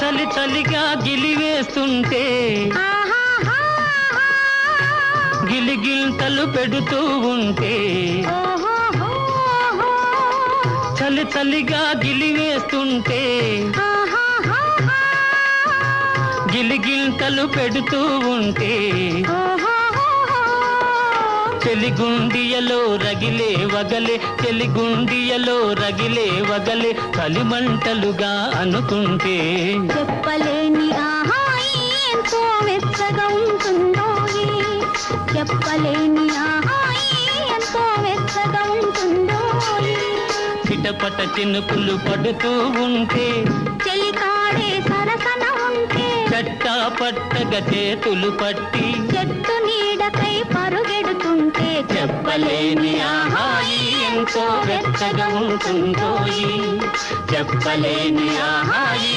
చలి చలిగా గిలివేస్తుంటే గిలిగిల్తలు పెడుతూ ఉంటే చలి చలిగా గిలివేస్తుంటే గిలిగిల్తలు పెడుతూ ఉంటే చెలిగుండియలో రగిలే వగలే చెలిగుండియలో రగిలే వగలే కలిమంటలుగా అనుకుంటే చెప్పలేని ఆహాయి ఎంతో మెత్తగా ఉంటుందో చెప్పలేని ఆహాయి ఎంతో మెత్తగా ఉంటుందో చిటపట చినుకులు పడుతూ ఉంటే చెలికాడే సరసన ఉంటే చట్టా పట్టగా చేతులు పట్టి చెట్టు నీడకై పరుగెడుతుంటే చెప్పలేని ఆహాయి ఎంతో వెచ్చగా ఉంటుందో చెప్పలేని ఆహాయి